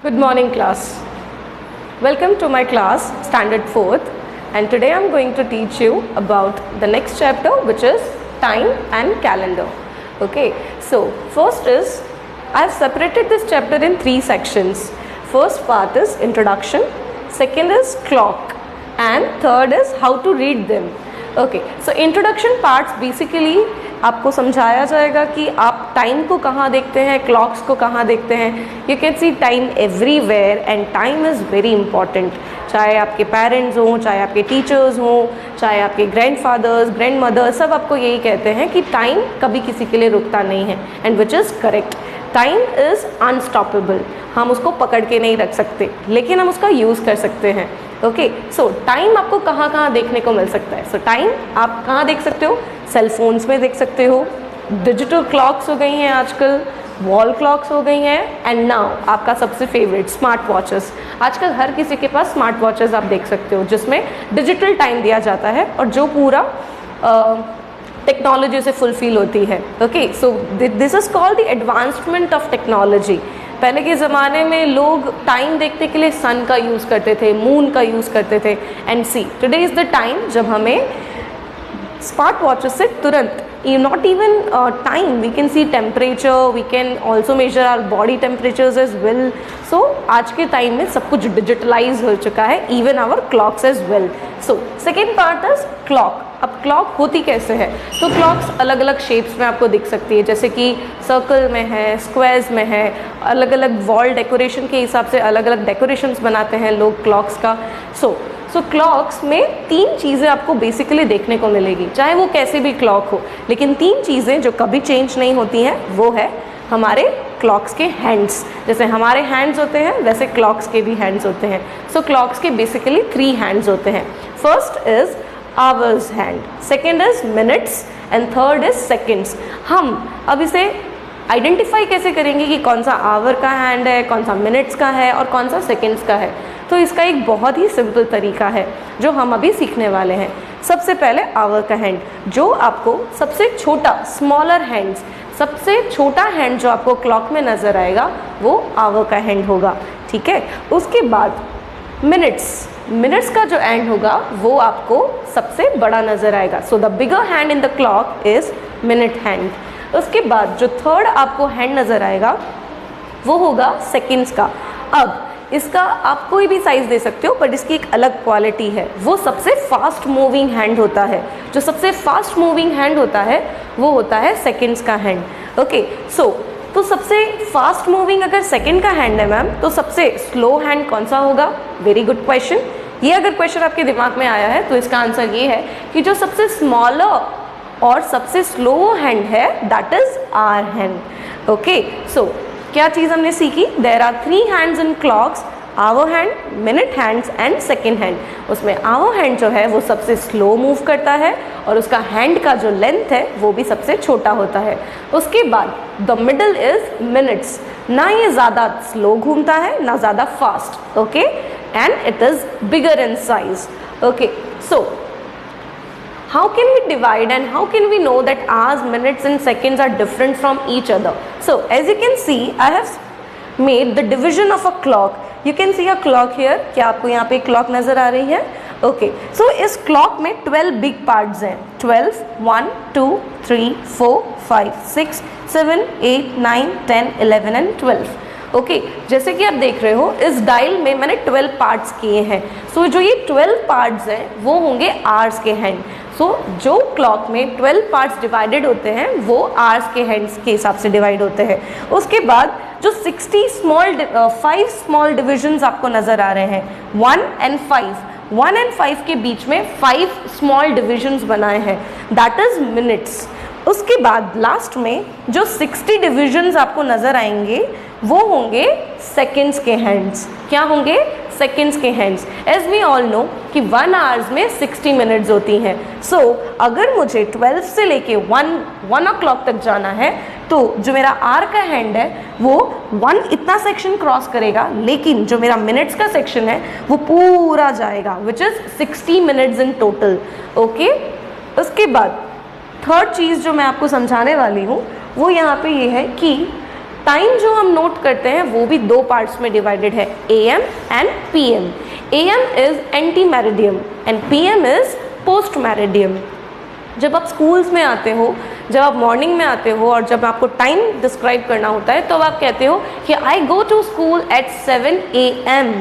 Good morning class. Welcome to my class standard 4th, and today I am going to teach you about the next chapter, which is time and calendar. Okay, so first is I have separated this chapter in 3 sections. First part is introduction, second is clock, and third is how to read them. Okay, so introduction parts basically आपको समझाया जाएगा कि आप time को कहाँ देखते हैं, clocks को कहाँ देखते हैं. You can see time everywhere and time is very important. चाहे आपके पेरेंट्स हों, चाहे आपके टीचर्स हों, चाहे आपके ग्रैंडफादर्स, ग्रैंडमदर्स, सब आपको यही कहते हैं कि टाइम कभी किसी के लिए रुकता नहीं है. And which is correct. Time is unstoppable. हम उसको पकड़ के नहीं रख सकते, लेकिन हम उसका यूज़ कर सकते हैं. ओके, सो टाइम आपको कहाँ कहाँ देखने को मिल सकता है. सो टाइम आप कहाँ देख सकते हो? सेल फोन्स में देख सकते हो, डिजिटल क्लॉक्स हो गई हैं आजकल, वॉल क्लॉक्स हो गई हैं, एंड नाउ आपका सबसे फेवरेट स्मार्ट वॉचेस. आजकल हर किसी के पास स्मार्ट वॉचेस आप देख सकते हो जिसमें डिजिटल टाइम दिया जाता है और जो पूरा टेक्नोलॉजी से फुलफिल होती है. Okay, so this is called the advancement of technology. पहले के ज़माने में लोग टाइम देखने के लिए सन का यूज़ करते थे, मून का यूज़ करते थे. And see today is the time जब हमें स्मार्ट वॉचेस से तुरंत, not even time, we can see temperature, we can also measure our body temperatures as well. So आज के टाइम में सब कुछ डिजिटलाइज हो चुका है, even our clocks as well. So second part is clock. अब क्लॉक होती कैसे है? तो क्लॉक्स अलग अलग शेप्स में आपको दिख सकती है, जैसे कि सर्कल में है, स्क्वायर्स में है, अलग अलग वॉल डेकोरेशन के हिसाब से अलग अलग डेकोरेशंस बनाते हैं लोग क्लॉक्स का. सो क्लॉक्स में 3 चीज़ें आपको बेसिकली देखने को मिलेगी, चाहे वो कैसे भी क्लॉक हो. लेकिन 3 चीज़ें जो कभी चेंज नहीं होती हैं वो है हमारे क्लॉक्स के हैंड्स. जैसे हमारे हैंड्स होते हैं वैसे क्लॉक्स के भी हैंड्स होते हैं. सो क्लॉक्स के बेसिकली 3 हैंड्स होते हैं. First is hours hand, second is minutes, and third is seconds. हम अब इसे आइडेंटिफाई कैसे करेंगे कि कौन सा आवर का हैंड है, कौन सा मिनट्स का है और कौन सा सेकेंड्स का है? तो इसका एक बहुत ही सिंपल तरीका है जो हम अभी सीखने वाले हैं. सबसे पहले आवर का हैंड, जो आपको सबसे छोटा, स्मॉलर हैंड्स, सबसे छोटा हैंड जो आपको क्लॉक में नज़र आएगा वो आवर का हैंड होगा. ठीक है. उसके बाद मिनट्स का जो एंड होगा वो आपको सबसे बड़ा नज़र आएगा. So the bigger hand in the clock is minute hand. उसके बाद जो थर्ड आपको हैंड नज़र आएगा वो होगा सेकेंड्स का. अब इसका आप कोई भी साइज़ दे सकते हो, बट इसकी एक अलग क्वालिटी है. वो सबसे फास्ट मूविंग हैंड होता है. जो सबसे फास्ट मूविंग हैंड होता है वो होता है सेकेंड्स का हैंड. ओके, सो तो सबसे फास्ट मूविंग अगर सेकेंड का हैंड है मैम, तो सबसे स्लो हैंड कौन सा होगा? Very good question. ये अगर क्वेश्चन आपके दिमाग में आया है तो इसका आंसर ये है कि जो सबसे स्मॉलर और सबसे स्लो हैंड है that is hour hand. Okay, so क्या चीज़ हमने सीखी? There are 3 hands in clocks, hour hand, minute hands and second hand. उसमें आवर हैंड जो है वो सबसे स्लो मूव करता है और उसका हैंड का जो लेंथ है वो भी सबसे छोटा होता है. उसके बाद द मिडल इज मिनट्स. ना ये ज़्यादा स्लो घूमता है ना ज़्यादा fast. Okay, and it is bigger in size. Okay, so how can we divide and how can we know that hours, minutes and seconds are different from each other? So as you can see, I have made the division of a clock. You can see a clock here. क्या आपको यहाँ पे clock नज़र आ रही है? Okay, so इस clock में 12 big parts हैं. 12, 1, 2, 3, 4, 5, 6, 7, 8, 9, 10, 11 and 12. ओके, जैसे कि आप देख रहे हो इस डायल में मैंने 12 पार्ट्स किए हैं. सो जो ये 12 पार्ट्स हैं वो होंगे आवर्स के हैंड. सो जो क्लॉक में 12 पार्ट्स डिवाइडेड होते हैं वो आवर्स के हैंड्स के हिसाब से डिवाइड होते हैं. उसके बाद जो 5 स्मॉल डिविजन्स आपको नज़र आ रहे हैं, 1 and 5 के बीच में 5 स्मॉल डिविजन्स बनाए हैं, दैट इज़ मिनट्स. उसके बाद लास्ट में जो 60 डिविजन्स आपको नज़र आएंगे वो होंगे सेकेंड्स के हैंड्स. क्या होंगे? सेकेंड्स के hands. As we all know कि 1 आवर्स में 60 मिनट्स होती हैं. सो अगर मुझे 12 से लेके 1 o'clock तक जाना है तो जो मेरा आर का हैंड है वो 1 इतना सेक्शन क्रॉस करेगा, लेकिन जो मेरा मिनट्स का सेक्शन है वो पूरा जाएगा, which is 60 minutes in total. Okay, उसके बाद थर्ड चीज़ जो मैं आपको समझाने वाली हूँ वो यहाँ पे ये है कि टाइम जो हम नोट करते हैं वो भी दो पार्ट्स में डिवाइडेड है, AM and PM। AM is anti meridiem and PM is post meridiem. जब आप स्कूल्स में आते हो, जब आप मॉर्निंग में आते हो और जब आपको टाइम डिस्क्राइब करना होता है तो आप कहते हो कि I go to school at 7 AM।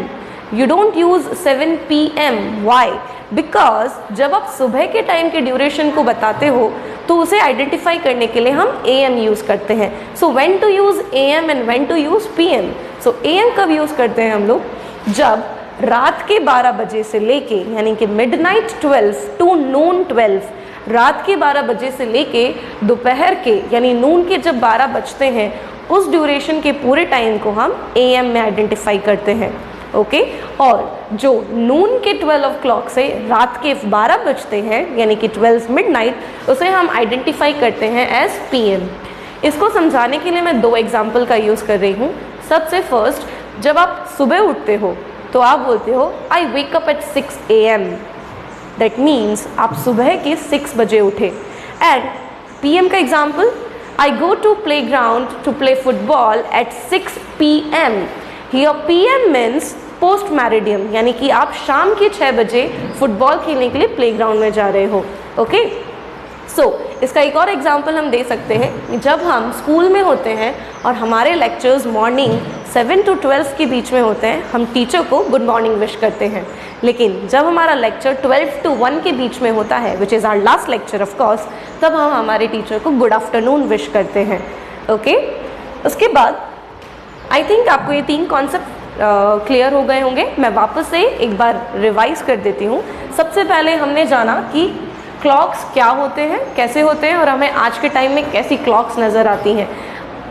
You don't use 7 PM। Why? Because जब आप सुबह के टाइम के ड्यूरेशन को बताते हो तो उसे आइडेंटिफाई करने के लिए हम AM यूज़ करते हैं। So when to use AM and when to use PM। So AM कब यूज़ करते हैं हम लोग? जब रात के 12 बजे से लेके यानी कि मिडनाइट 12 टू नून 12, रात के 12 बजे से लेके दोपहर के यानी नून के जब 12 बजते हैं उस ड्यूरेशन के पूरे टाइम को हम AM में आइडेंटिफाई करते हैं। ओके और जो नून के 12 o'clock से रात के 12 बजते हैं यानी कि 12 मिडनाइट, उसे हम आइडेंटिफाई करते हैं एज PM। इसको समझाने के लिए मैं दो एग्जाम्पल का यूज़ कर रही हूँ। सबसे फर्स्ट, जब आप सुबह उठते हो तो आप बोलते हो I wake up at 6 AM। That means आप सुबह के 6 बजे उठे। एंड PM का example, I go to play ground to play football at 6 PM। Here PM means post meridiem यानी कि आप शाम के 6 बजे फुटबॉल खेलने के लिए प्लेग्राउंड में जा रहे हो। ओके सो इसका एक और एग्जांपल हम दे सकते हैं। जब हम स्कूल में होते हैं और हमारे लेक्चर्स मॉर्निंग 7 to 12 के बीच में होते हैं, हम टीचर को गुड मॉर्निंग विश करते हैं। लेकिन जब हमारा लेक्चर 12 to 1 के बीच में होता है, which is our last lecture of course, तब हम हमारे टीचर को गुड आफ्टरनून विश करते हैं। ओके उसके बाद आई थिंक आपको ये 3 कॉन्सेप्ट क्लियर हो गए होंगे। मैं वापस से एक बार रिवाइज कर देती हूँ। सबसे पहले हमने जाना कि क्लॉक्स क्या होते हैं, कैसे होते हैं और हमें आज के टाइम में कैसी क्लॉक्स नज़र आती हैं।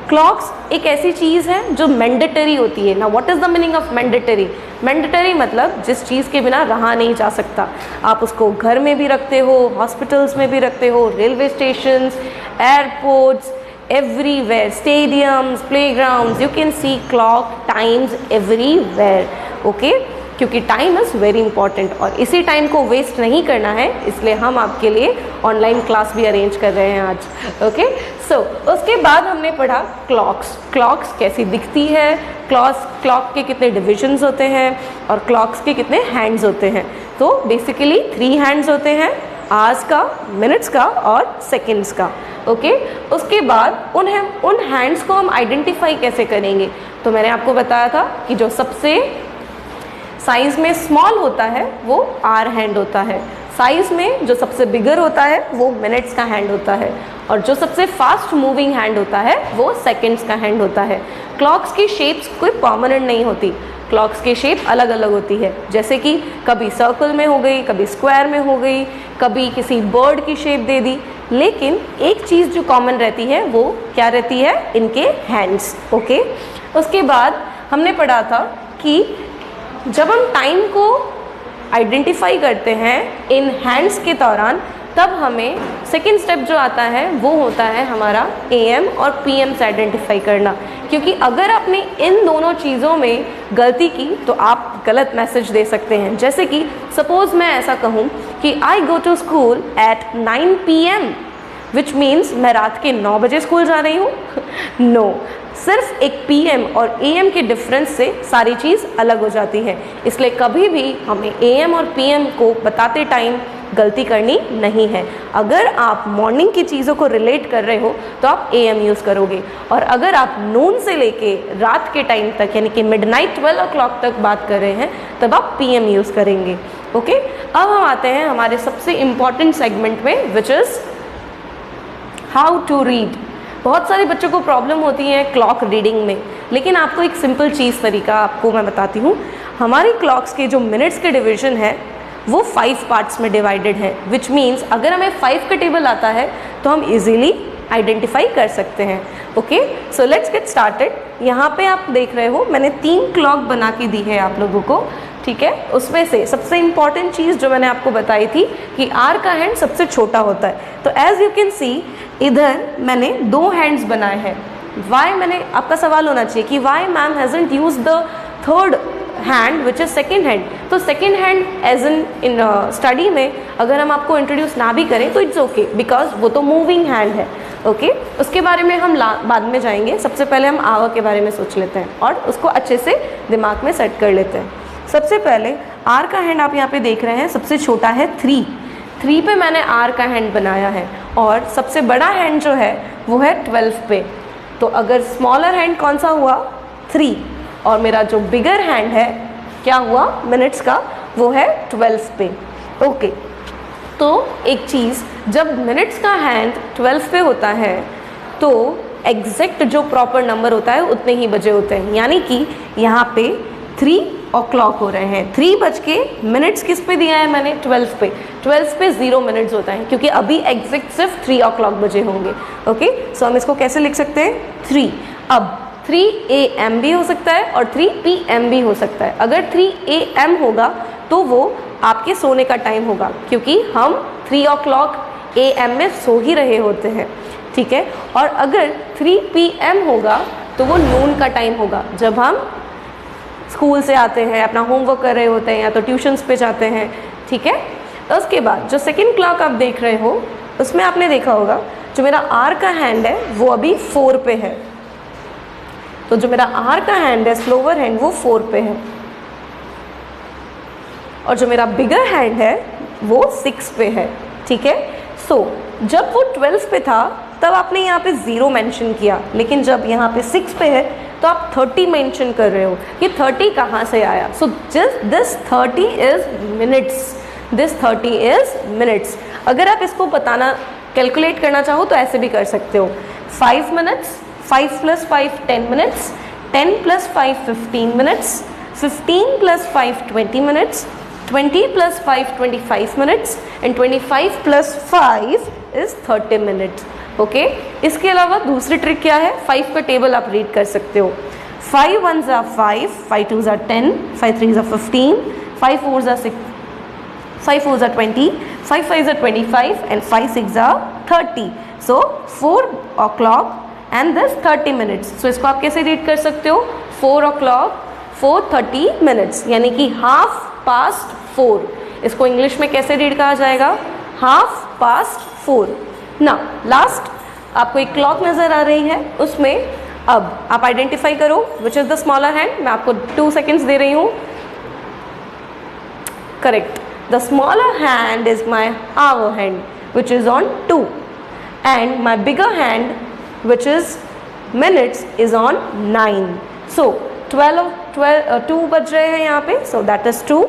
क्लॉक्स एक ऐसी चीज़ है जो मैंडेटरी होती है ना। What is the meaning of mandatory? Mandatory मतलब जिस चीज़ के बिना रहा नहीं जा सकता। आप उसको घर में भी रखते हो, हॉस्पिटल्स में भी रखते हो, railway stations, airports, everywhere, stadiums, playgrounds, you can see clock times everywhere. Okay? क्योंकि टाइम इज़ वेरी इंपॉर्टेंट और इसी टाइम को वेस्ट नहीं करना है, इसलिए हम आपके लिए ऑनलाइन क्लास भी अरेंज कर रहे हैं आज। ओके सो उसके बाद हमने पढ़ा क्लॉक्स कैसी दिखती है, क्लॉक के कितने डिविजन्स होते हैं और क्लॉक्स के कितने हैंड्स होते हैं। तो बेसिकली 3 हैंड्स होते हैं, आवर्स का, मिनट्स का और सेकेंड्स का। ओके उसके बाद उन हैंड्स को हम आइडेंटिफाई कैसे करेंगे? तो मैंने आपको बताया था कि जो सबसे साइज़ में स्मॉल होता है वो आवर हैंड होता है, साइज़ में जो सबसे बिगर होता है वो मिनट्स का हैंड होता है और जो सबसे फास्ट मूविंग हैंड होता है वो सेकेंड्स का हैंड होता है। क्लॉक्स की शेप्स कोई परमानेंट नहीं होती, क्लॉक्स की शेप अलग अलग होती है। जैसे कि कभी सर्कल में हो गई, कभी स्क्वायर में हो गई, कभी किसी बर्ड की शेप दे दी, लेकिन एक चीज़ जो कॉमन रहती है वो क्या रहती है? इनके हैंड्स। ओके उसके बाद हमने पढ़ा था कि जब हम टाइम को आइडेंटिफाई करते हैं इन हैंड्स के दौरान, तब हमें सेकेंड स्टेप जो आता है वो होता है हमारा AM और PM से आइडेंटिफाई करना। क्योंकि अगर आपने इन दोनों चीज़ों में गलती की तो आप गलत मैसेज दे सकते हैं। जैसे कि सपोज़ मैं ऐसा कहूँ कि I go to school at 9 PM, which means मैं रात के 9 बजे स्कूल जा रही हूँ। नो, सिर्फ एक PM और AM के डिफरेंस से सारी चीज़ अलग हो जाती है। इसलिए कभी भी हमें AM और PM को बताते टाइम गलती करनी नहीं है। अगर आप मॉर्निंग की चीज़ों को रिलेट कर रहे हो तो आप AM यूज़ करोगे और अगर आप नून से लेके रात के टाइम तक यानी कि मिडनाइट 12 o'clock तक बात कर रहे हैं तब आप PM यूज़ करेंगे। ओके अब हम आते हैं हमारे सबसे इम्पॉर्टेंट सेगमेंट में, which is how to read. बहुत सारे बच्चों को प्रॉब्लम होती है क्लॉक रीडिंग में, लेकिन आपको एक सिंपल चीज़ तरीका आपको मैं बताती हूँ। हमारी क्लॉक्स के जो मिनट्स के डिवीजन है वो 5 पार्ट्स में डिवाइडेड है, विच मीन्स अगर हमें 5 का टेबल आता है तो हम इजीली आइडेंटिफाई कर सकते हैं। Okay so let's get started. यहाँ पे आप देख रहे हो मैंने 3 क्लॉक बना के दी है आप लोगों को, ठीक है। उसमें से सबसे इम्पॉर्टेंट चीज़ जो मैंने आपको बताई थी कि आर का हैंड सबसे छोटा होता है। तो एज यू कैन सी इधर मैंने 2 हैंड्स बनाए हैं। वाई मैंने, आपका सवाल होना चाहिए कि why ma'am hasn't use the third hand which is second hand. तो second hand as in study में अगर हम आपको इंट्रोड्यूस ना भी करें तो इट्स ओके, बिकॉज वो तो मूविंग हैंड है। ओके उसके बारे में हम बाद में जाएंगे। सबसे पहले हम आवर के बारे में सोच लेते हैं और उसको अच्छे से दिमाग में सेट कर लेते हैं। सबसे पहले आर का हैंड आप यहाँ पे देख रहे हैं, सबसे छोटा है 3 पे मैंने आर का हैंड बनाया है, और सबसे बड़ा हैंड जो है वो है 12 पे। तो अगर स्मॉलर हैंड कौन सा हुआ 3, और मेरा जो बिगर हैंड है क्या हुआ मिनट्स का, वो है 12 पे। ओके तो एक चीज़, जब मिनट्स का हैंड 12 पे होता है तो एग्जैक्ट जो प्रॉपर नंबर होता है उतने ही बजे होते हैं, यानी कि यहाँ पे 3 o'clock हो रहे हैं। 3 बज के मिनट्स किस पे दिया है मैंने 12 पे, 12 पे 0 मिनट्स होता है, क्योंकि अभी एग्जैक्ट सिर्फ 3 o'clock बजे होंगे। ओके सो हम इसको कैसे लिख सकते हैं 3। अब 3 AM भी हो सकता है और 3 PM भी हो सकता है। अगर 3 AM होगा तो वो आपके सोने का टाइम होगा, क्योंकि हम 3 o'clock AM में सो ही रहे होते हैं, ठीक है। और अगर 3 PM होगा तो वो नून का टाइम होगा, जब हम स्कूल से आते हैं, अपना होमवर्क कर रहे होते हैं या तो ट्यूशन्स पे जाते हैं, ठीक है। तो उसके बाद जो सेकंड क्लॉक आप देख रहे हो उसमें आपने देखा होगा जो मेरा आर का हैंड है वो अभी 4 पे है। तो जो मेरा आर का हैंड है स्लोवर हैंड वो 4 पे है, और जो मेरा बिगर हैंड है वो 6 पे है, ठीक है। सो जब वो 12 पे था तब आपने यहाँ पे 0 मेंशन किया, लेकिन जब यहाँ पे 6 पे है तो आप 30 मेंशन कर रहे हो। ये 30 कहाँ से आया? So this 30 is minutes, this 30 is minutes. अगर आप इसको बताना कैलकुलेट करना चाहो तो ऐसे भी कर सकते हो, 5 minutes, 5 + 5 10 minutes, 10 + 5 15 minutes, 15 + 5 20 minutes, 20 + 5 25 minutes, and 25 + 5 is 30 minutes. Okay इसके अलावा दूसरी ट्रिक क्या है, 5 का टेबल आप रीड कर सकते हो। 5 1s are 5, 5 2s are 10, 5 3s are 15, 5 4s are 6, 5 4s are 20, 5 5s are 25, and 5 6s are 30. So 4 o'clock and this 30 minutes. So इसको आप कैसे रीड कर सकते हो, 4 o'clock 4:30 minutes, यानी कि 4:30। इसको इंग्लिश में कैसे रीड कहा जाएगा, 4:30। ना लास्ट आपको एक क्लॉक नज़र आ रही है, उसमें अब आप आइडेंटिफाई करो which is the smaller hand. मैं आपको 2 seconds दे रही हूँ। Correct, the smaller hand is my hour hand which is on 2, and my bigger hand which is minutes is on 9। So 2 बज रहे हैं यहाँ पे, so that is 2,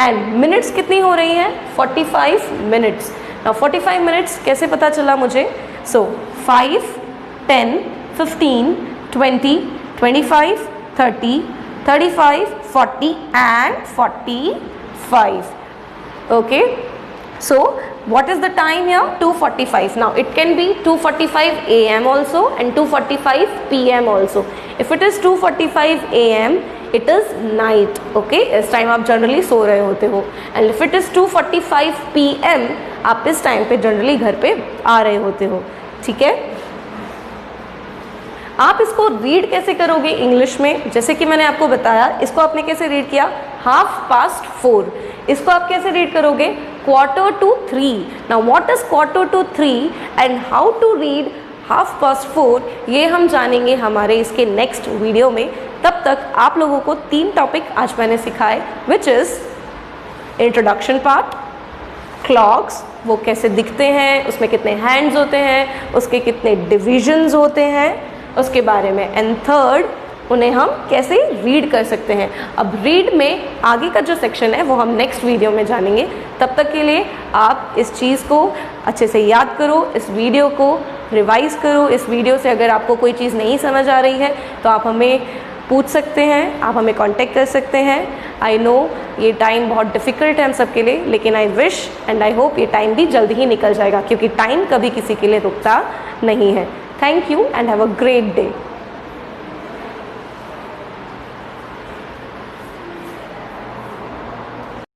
and minutes कितनी हो रही हैं 45 मिनट्स। Now 45 मिनट्स कैसे पता चला मुझे, सो 5 10 15 20 25 30 35 40 and 45. Okay, so what is the time here, 2:45. Now it can be 2:45 AM also and 2:45 PM also. If it is 2:45 AM it is night, okay, इस time आप जनरली सो रहे होते हो, and if it is 2:45 PM आप इस time पे generally घर पे आ रहे होते हो, ठीक है। आप इसको रीड कैसे करोगे इंग्लिश में, जैसे कि मैंने आपको बताया, इसको आपने कैसे रीड किया 4:30। इसको आप कैसे रीड करोगे 2:45। Now what is 2:45 and how to read 4:30, ये हम जानेंगे हमारे इसके नेक्स्ट वीडियो में। तब तक आप लोगों को 3 टॉपिक आज मैंने सिखाए, which is introduction part, clocks वो कैसे दिखते हैं, उसमें कितने हैंड्स होते हैं, उसके कितने डिविजन्स होते हैं उसके बारे में, एंड थर्ड उन्हें हम कैसे रीड कर सकते हैं। अब रीड में आगे का जो सेक्शन है वो हम नेक्स्ट वीडियो में जानेंगे। तब तक के लिए आप इस चीज़ को अच्छे से याद करो, इस वीडियो को रिवाइज़ करो। इस वीडियो से अगर आपको कोई चीज़ नहीं समझ आ रही है तो आप हमें पूछ सकते हैं, आप हमें कांटेक्ट कर सकते हैं। आई नो ये टाइम बहुत डिफ़िकल्ट है हम सब के लिए, लेकिन I wish and I hope ये टाइम भी जल्दी ही निकल जाएगा, क्योंकि टाइम कभी किसी के लिए रुकता नहीं है। Thank you and have a great day.